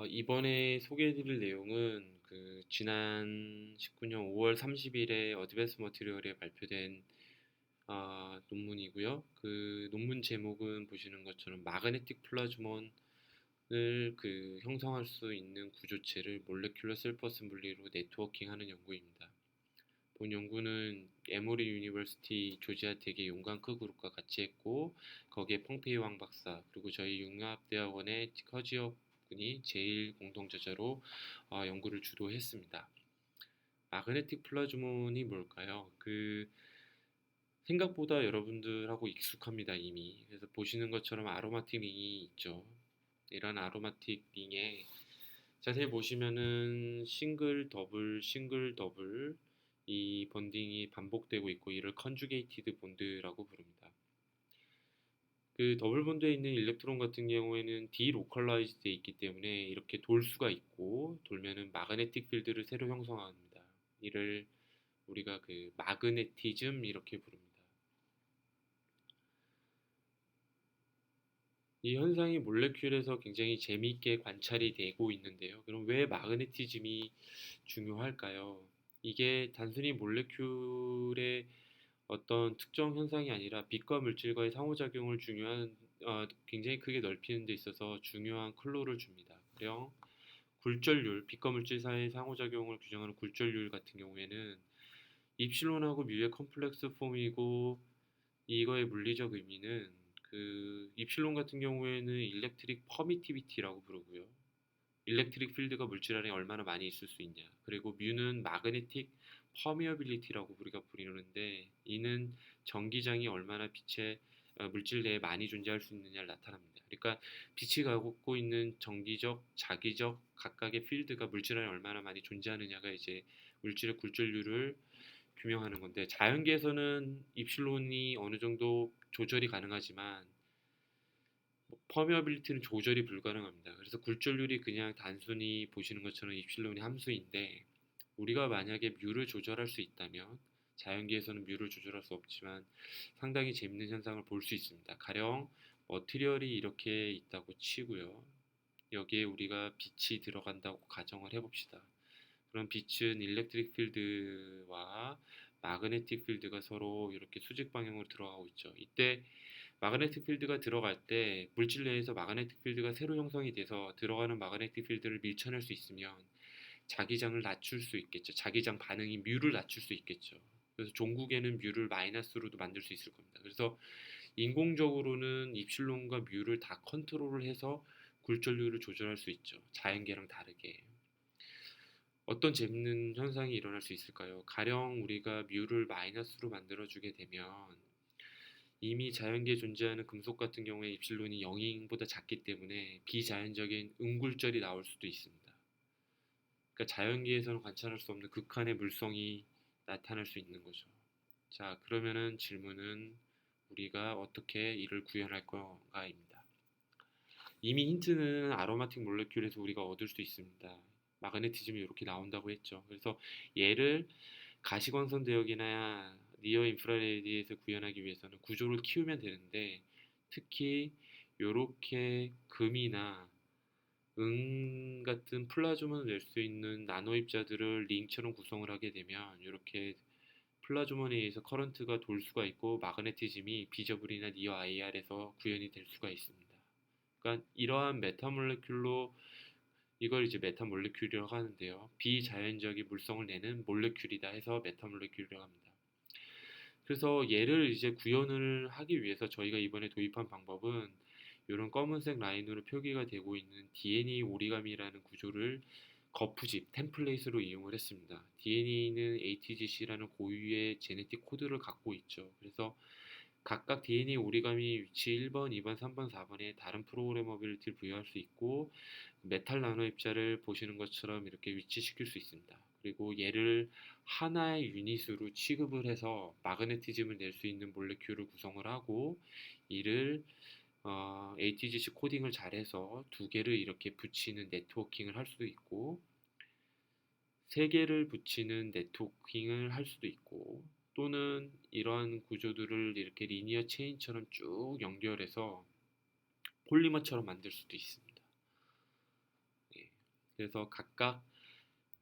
이번에 소개해드릴 내용은 지난 19년 5월 30일에 어드밴스 머티리얼에 발표된 논문이고요. 그 논문 제목은 보시는 것처럼 마그네틱 플라즈몬을 형성할 수 있는 구조체를 몰레큘러 셀프 어셈블리로 네트워킹하는 연구입니다. 본 연구는 에모리 유니버시티 조지아 텍의 용광크 그룹과 같이 했고, 거기에 펑페이 왕 박사 그리고 저희 융합대학원의 커지혁 군이 제일 공동저자로 연구를 주도했습니다. 마그네틱 플라즈몬이 뭘까요? 생각보다 여러분들하고 익숙합니다, 이미. 그래서 보시는 것처럼 아로마틱 링이 있죠. 이런 아로마틱 링에 자세히 보시면은 싱글 더블 이 번딩이 반복되고 있고, 이를 컨주게이티드 본드라고 부릅니다. 그 더블 본드에 있는 일렉트론 같은 경우에는 디로컬라이즈 돼 있기 때문에 이렇게 돌 수가 있고, 돌면은 마그네틱 필드를 새로 형성합니다. 이를 우리가 마그네티즘 이렇게 부릅니다. 이 현상이 몰레큘에서 굉장히 재미있게 관찰이 되고 있는데요. 그럼 왜 마그네티즘이 중요할까요? 이게 단순히 몰레큘의 어떤 특정 현상이 아니라 빛과 물질과의 상호작용을 굉장히 크게 넓히는 데 있어서 중요한 클로를 줍니다. 가령 굴절률, 빛과 물질 사이의 상호작용을 규정하는 굴절률 같은 경우에는 입실론하고 뮤의 컴플렉스 폼이고, 이거의 물리적 의미는 입실론 같은 경우에는 일렉트릭 퍼미티비티라고 부르고요. 일렉트릭 필드가 물질 안에 얼마나 많이 있을 수 있냐. 그리고 뮤는 마그네틱 퍼미어빌리티라고 우리가 부르는데, 이는 전기장이 얼마나 물질 내에 많이 존재할 수 있느냐를 나타납니다. 그러니까 빛이 갖고 있는 정기적, 자기적 각각의 필드가 물질 안에 얼마나 많이 존재하느냐가 이제 물질의 굴절률을 규명하는 건데, 자연계에서는 입실론이 어느 정도 조절이 가능하지만 퍼미어빌리티는 조절이 불가능합니다. 그래서 굴절률이 그냥 단순히 보시는 것처럼 입실론이 함수인데, 우리가 만약에 뮤를 조절할 수 있다면, 자연계에서는 뮤를 조절할 수 없지만 상당히 재밌는 현상을 볼 수 있습니다. 가령 머티리얼이 이렇게 있다고 치고요. 여기에 우리가 빛이 들어간다고 가정을 해봅시다. 그럼 빛은 일렉트릭 필드와 마그네틱 필드가 서로 이렇게 수직 방향으로 들어가고 있죠. 이때 마그네틱 필드가 들어갈 때 물질 내에서 마그네틱 필드가 새로 형성이 돼서 들어가는 마그네틱 필드를 밀쳐낼 수 있으면 자기장을 낮출 수 있겠죠. 자기장 반응이 뮤를 낮출 수 있겠죠. 그래서 종국에는 뮤를 마이너스로도 만들 수 있을 겁니다. 그래서 인공적으로는 입실론과 뮤를 다 컨트롤을 해서 굴절률을 조절할 수 있죠. 자연계랑 다르게. 어떤 재밌는 현상이 일어날 수 있을까요? 가령 우리가 뮤를 마이너스로 만들어주게 되면 이미 자연계에 존재하는 금속 같은 경우에 입실론이 0보다 작기 때문에 비자연적인 음굴절이 나올 수도 있습니다. 그러니까 자연계에서는 관찰할 수 없는 극한의 물성이 나타날 수 있는 거죠. 자, 그러면은 질문은 우리가 어떻게 이를 구현할 건가입니다. 이미 힌트는 아로마틱 몰레큘에서 우리가 얻을 수 있습니다. 마그네티즘이 이렇게 나온다고 했죠. 그래서 얘를 가시광선 대역이나 니어 인프라레드에서 구현하기 위해서는 구조를 키우면 되는데, 특히 이렇게 금이나 응 같은 플라즈몬을 낼 수 있는 나노 입자들을 링처럼 구성을 하게 되면 이렇게 플라즈몬에 의해서 커런트가 돌 수가 있고, 마그네티즘이 비저블이나 니어 IR에서 구현이 될 수가 있습니다. 그러니까 이러한 메타몰레큘로, 이걸 이제 메타몰레큘이라고 하는데요. 비자연적인 물성을 내는 몰레큘이다 해서 메타몰레큘이라고 합니다. 그래서 얘를 이제 구현을 하기 위해서 저희가 이번에 도입한 방법은 이런 검은색 라인으로 표기가 되고 있는 DNA 오리가미라는 구조를 거푸집, 템플릿으로 이용을 했습니다. DNA는 ATGC라는 고유의 제네틱 코드를 갖고 있죠. 그래서 각각 DNA 오리가미 위치 1번, 2번, 3번, 4번에 다른 프로그래머빌리티를 부여할 수 있고, 메탈 나노 입자를 보시는 것처럼 이렇게 위치시킬 수 있습니다. 그리고 얘를 하나의 유닛으로 취급을 해서 마그네티즘을 낼 수 있는 몰레큘을 구성을 하고, 이를 ATGC 코딩을 잘해서 두 개를 이렇게 붙이는 네트워킹을 할 수도 있고, 세 개를 붙이는 네트워킹을 할 수도 있고, 또는 이러한 구조들을 이렇게 리니어 체인처럼 쭉 연결해서 폴리머처럼 만들 수도 있습니다. 그래서 각각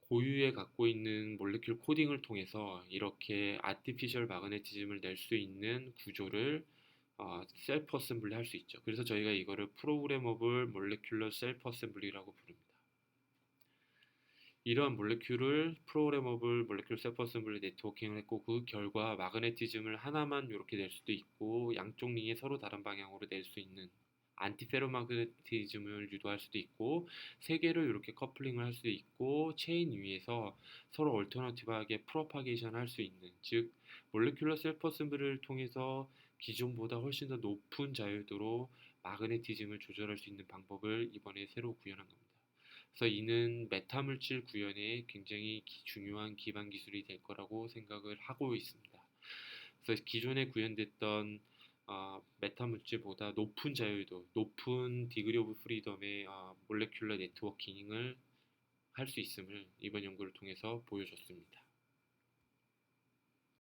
고유의 갖고 있는 몰레큘 코딩을 통해서 이렇게 아티피셜 마그네티즘을 낼 수 있는 구조를 셀프 어셈블리 할 수 있죠. 그래서 저희가 이거를 프로그래머블 몰레큘러 셀프 어셈블리라고 부릅니다. 이러한 몰레큘을 프로그래머블 몰레큘 셀프 어셈블리 네트워킹을 했고 그 결과 마그네티즘을 하나만 이렇게 낼 수도 있고 양쪽 링에 서로 다른 방향으로 낼 수 있는 안티페로마그네티즘을 유도할 수도 있고 세 개를 이렇게 커플링을 할 수도 있고 체인 위에서 서로 얼터너티브하게 프로파게이션 할 수 있는 즉 몰레큘러 셀프 어셈블리를 통해서 기존보다 훨씬 더 높은 자유도로 마그네티즘을 조절할 수 있는 방법을 이번에 새로 구현한 겁니다. 그래서 이는 메타물질 구현에 굉장히 중요한 기반 기술이 될 거라고 생각을 하고 있습니다. 그래서 기존에 구현됐던 메타물질보다 높은 자유도, 높은 디그리 오브 프리덤의 몰레큘러 네트워킹을 할 수 있음을 이번 연구를 통해서 보여줬습니다.